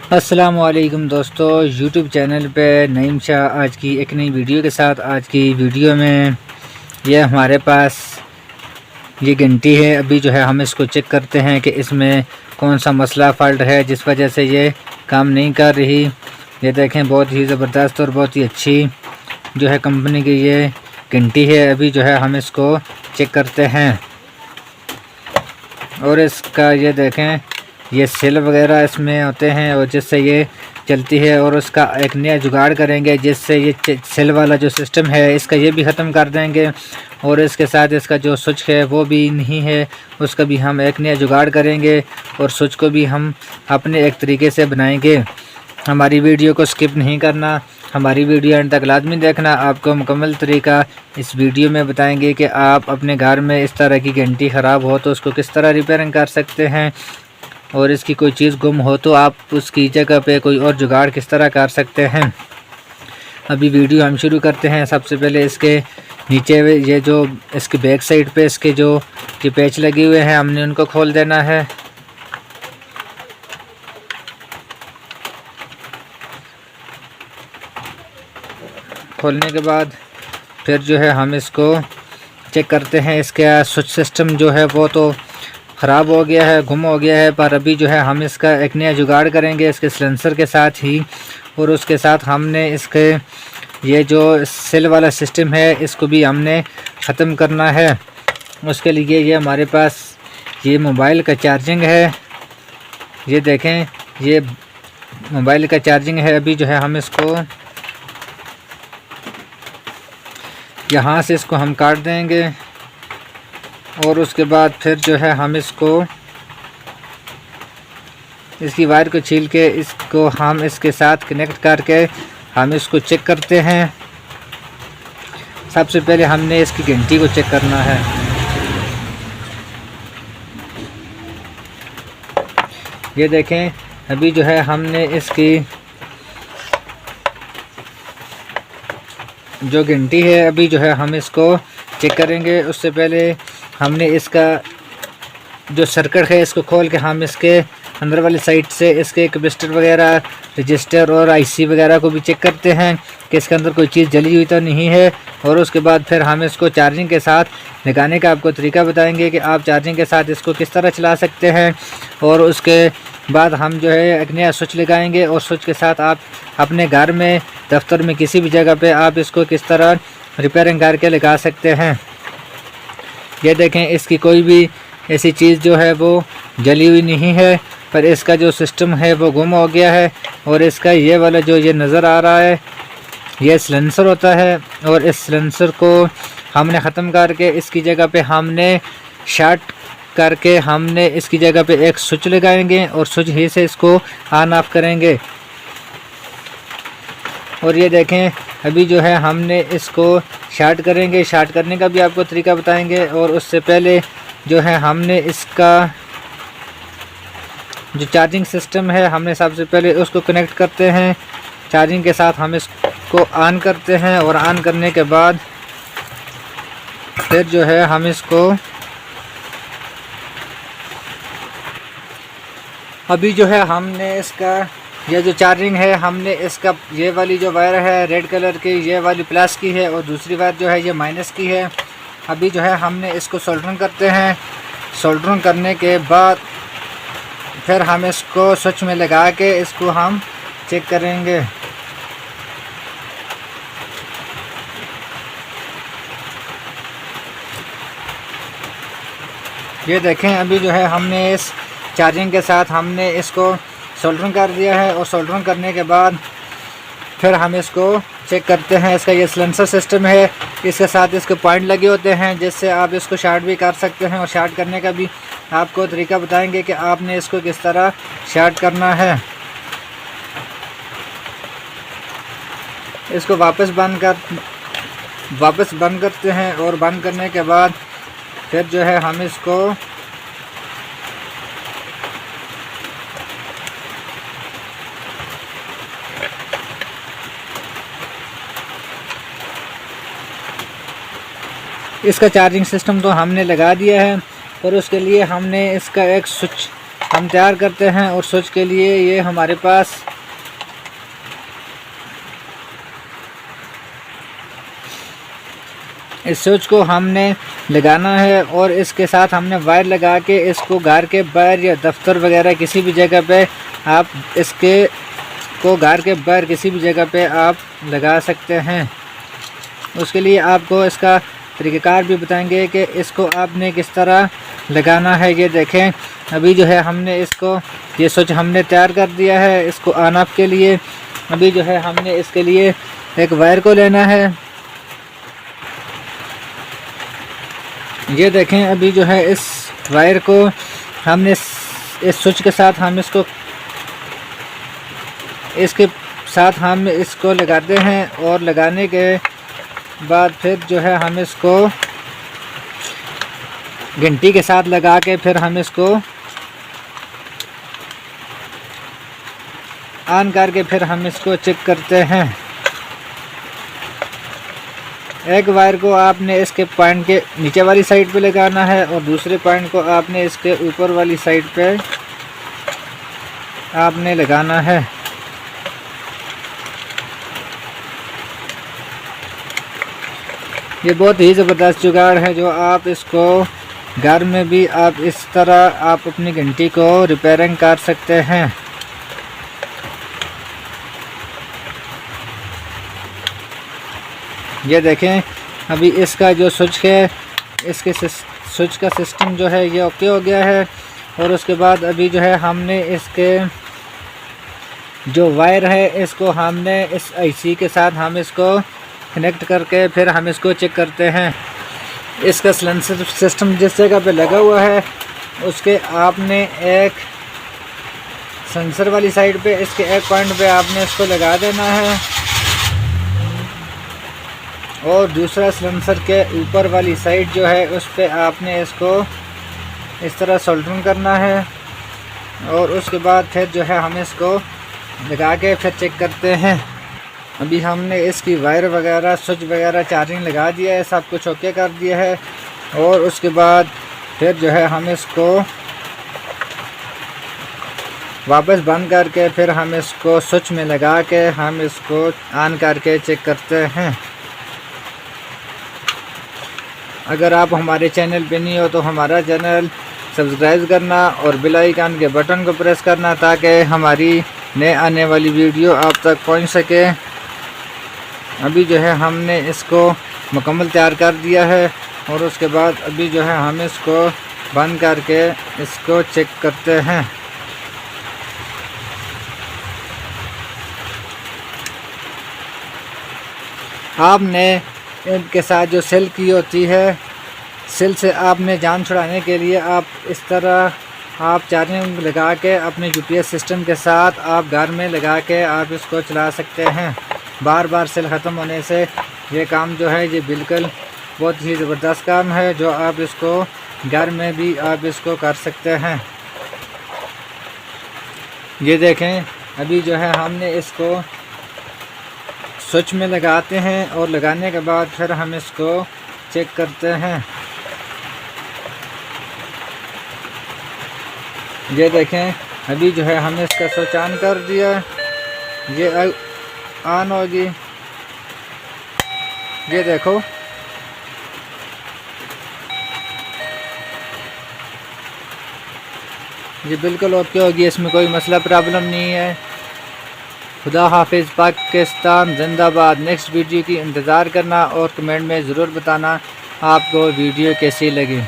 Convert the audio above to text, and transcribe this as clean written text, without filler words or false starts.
अस्सलामुअलैकुम दोस्तों, YouTube channel पे नईम शाह आज की एक नई वीडियो के साथ। आज की वीडियो में ये हमारे पास ये घंटी है। अभी जो है हम इसको चेक करते हैं कि इसमें कौन सा मसला फ़ॉल्ट है जिस वजह से ये काम नहीं कर रही। ये देखें, बहुत ही ज़बरदस्त और बहुत ही अच्छी जो है कंपनी की ये घंटी है। अभी जो है हम इसको चेक करते हैं और इसका ये देखें, ये सेल वगैरह इसमें होते हैं और जिससे ये चलती है। और उसका एक नया जुगाड़ करेंगे जिससे ये सेल वाला जो सिस्टम है इसका ये भी ख़त्म कर देंगे। और इसके साथ इसका जो स्विच है वो भी नहीं है, उसका भी हम एक नया जुगाड़ करेंगे और स्विच को भी हम अपने एक तरीके से बनाएंगे। हमारी वीडियो को स्किप नहीं करना, हमारी वीडियो अंत तक लाजमी देखना। आपको मुकम्मल तरीका इस वीडियो में बताएंगे कि आप अपने घर में इस तरह की घंटी ख़राब हो तो उसको किस तरह रिपेयरिंग कर सकते हैं, और इसकी कोई चीज़ गुम हो तो आप उसकी जगह पे कोई और जुगाड़ किस तरह कर सकते हैं। अभी वीडियो हम शुरू करते हैं। सबसे पहले इसके नीचे ये जो इसके बैक साइड पे इसके जो ये पैच लगे हुए हैं हमने उनको खोल देना है। खोलने के बाद फिर जो है हम इसको चेक करते हैं। इसका स्विच सिस्टम जो है वो तो ख़राब हो गया है, गुम हो गया है, पर अभी जो है हम इसका एक नया जुगाड़ करेंगे इसके सिलेंसर के साथ ही। और उसके साथ हमने इसके ये जो सेल वाला सिस्टम है इसको भी हमने ख़त्म करना है। उसके लिए ये हमारे पास ये मोबाइल का चार्जिंग है। ये देखें, ये मोबाइल का चार्जिंग है। अभी जो है हम इसको यहाँ से इसको हम काट देंगे और उसके बाद फिर जो है हम इसको इसकी वायर को छील के इसको हम इसके साथ कनेक्ट करके हम इसको चेक करते हैं। सबसे पहले हमने इसकी घंटी को चेक करना है। ये देखें, अभी जो है हमने इसकी जो घंटी है अभी जो है हम इसको चेक करेंगे। उससे पहले हमने इसका जो सर्किट है इसको खोल के हम इसके अंदर वाली साइड से इसके कैपेसिटर वगैरह, रजिस्टर और आईसी वगैरह को भी चेक करते हैं कि इसके अंदर कोई चीज़ जली हुई तो नहीं है। और उसके बाद फिर हम इसको चार्जिंग के साथ लगाने का आपको तरीका बताएंगे कि आप चार्जिंग के साथ इसको किस तरह चला सकते हैं। और उसके बाद हम जो है एक नया स्विच लगाएंगे और स्विच के साथ आप अपने घर में, दफ्तर में, किसी भी जगह पे आप इसको किस तरह रिपेयरिंग करके लगा सकते हैं। ये देखें, इसकी कोई भी ऐसी चीज़ जो है वो जली हुई नहीं है, पर इसका जो सिस्टम है वो गुम हो गया है। और इसका ये वाला जो ये नज़र आ रहा है ये सिलेंसर होता है। और इस सिलेंसर को हमने ख़त्म करके इसकी जगह पे हमने शॉर्ट करके हमने इसकी जगह पे एक स्विच लगाएंगे और स्विच ही से इसको ऑन ऑफ करेंगे। और ये देखें, अभी जो है हमने इसको शॉर्ट करेंगे। शॉर्ट करने का भी आपको तरीका बताएंगे। और उससे पहले जो है हमने इसका जो चार्जिंग सिस्टम है हमने सबसे पहले उसको कनेक्ट करते हैं चार्जिंग के साथ। हम इसको ऑन करते हैं और ऑन करने के बाद फिर जो है हम इसको अभी जो है हमने इसका ये जो चार्जिंग है हमने इसका ये वाली जो वायर है रेड कलर की, ये वाली प्लस की है और दूसरी वायर जो है ये माइनस की है। अभी जो है हमने इसको सोल्डरिंग करते हैं। सोल्डरिंग करने के बाद फिर हम इसको स्विच में लगा के इसको हम चेक करेंगे। ये देखें, अभी जो है हमने इस चार्जिंग के साथ हमने इसको सोल्डरिंग कर दिया है। और सोल्डरिंग करने के बाद फिर हम इसको चेक करते हैं। इसका ये सिलेंसर सिस्टम है, इसके साथ इसके पॉइंट लगे होते हैं जिससे आप इसको शॉर्ट भी कर सकते हैं। और शॉर्ट करने का भी आपको तरीका बताएंगे कि आपने इसको किस तरह शॉर्ट करना है। इसको वापस बंद करते हैं और बंद करने के बाद फिर जो है हम इसको इसका चार्जिंग सिस्टम तो हमने लगा दिया है। और उसके लिए हमने इसका एक स्विच हम तैयार करते हैं। और स्विच के लिए ये हमारे पास इस स्विच को हमने लगाना है और इसके साथ हमने वायर लगा के इसको घर के बाहर या दफ्तर वगैरह किसी भी जगह पे आप इसके को घर के बाहर किसी भी जगह पे आप लगा सकते हैं। उसके लिए आपको इसका तरीक़ाकार भी बताएंगे कि इसको आपने किस तरह लगाना है। ये देखें, अभी जो है हमने इसको ये स्विच हमने तैयार कर दिया है इसको ऑन ऑफ के लिए। अभी जो है हमने इसके लिए एक वायर को लेना है। ये देखें, अभी जो है इस वायर को हमने इस स्विच के साथ हम इसको लगाते हैं। और लगाने के बाद फिर जो है हम इसको घंटी के साथ लगा के फिर हम इसको ऑन करके फिर हम इसको चेक करते हैं। एक वायर को आपने इसके पॉइंट के नीचे वाली साइड पे लगाना है और दूसरे पॉइंट को आपने इसके ऊपर वाली साइड पे आपने लगाना है। ये बहुत ही ज़बरदस्त जुगाड़ है जो आप इसको घर में भी आप इस तरह आप अपनी घंटी को रिपेयरिंग कर सकते हैं। ये देखें, अभी इसका जो स्विच है इसके स्विच का सिस्टम जो है ये ओके हो गया है। और उसके बाद अभी जो है हमने इसके जो वायर है इसको हमने इस आईसी के साथ हम इसको कनेक्ट करके फिर हम इसको चेक करते हैं। इसका सिलेंसर सिस्टम जिस जगह पे लगा हुआ है उसके आपने एक सेंसर वाली साइड पे इसके एक पॉइंट पे आपने इसको लगा देना है और दूसरा सिलेंसर के ऊपर वाली साइड जो है उस पे आपने इसको इस तरह सोल्डरिंग करना है। और उसके बाद फिर जो है हम इसको लगा के फिर चेक करते हैं। अभी हमने इसकी वायर वगैरह स्विच वगैरह चार्जिंग लगा दिया है, सब कुछ ओके कर दिया है। और उसके बाद फिर जो है हम इसको वापस बंद करके फिर हम इसको स्विच में लगा के हम इसको ऑन करके चेक करते हैं। अगर आप हमारे चैनल पे नहीं हो तो हमारा चैनल सब्सक्राइब करना और बेल आइकन के बटन को प्रेस करना ताकि हमारी नए आने वाली वीडियो आप तक पहुंच सके। अभी जो है हमने इसको मुकम्मल तैयार कर दिया है और उसके बाद अभी जो है हम इसको बंद करके इसको चेक करते हैं। आपने इनके साथ जो सेल की होती है, सेल से आपने जान छुड़ाने के लिए आप इस तरह आप चार्जिंग लगा के अपने यूपीएस सिस्टम के साथ आप घर में लगा के आप इसको चला सकते हैं। बार बार सेल ख़त्म होने से ये काम जो है ये बिल्कुल बहुत ही ज़बरदस्त काम है जो आप इसको घर में भी आप इसको कर सकते हैं। ये देखें, अभी जो है हमने इसको स्विच में लगाते हैं और लगाने के बाद फिर हम इसको चेक करते हैं। ये देखें, अभी जो है हमने इसका स्विच ऑन कर दिया, ये ऑन होगी। ये देखो, ये बिल्कुल ओके होगी, इसमें कोई मसला प्रॉब्लम नहीं है। खुदा हाफिज़, पाकिस्तान जिंदाबाद। नेक्स्ट वीडियो की इंतज़ार करना और कमेंट में ज़रूर बताना आपको वीडियो कैसी लगी।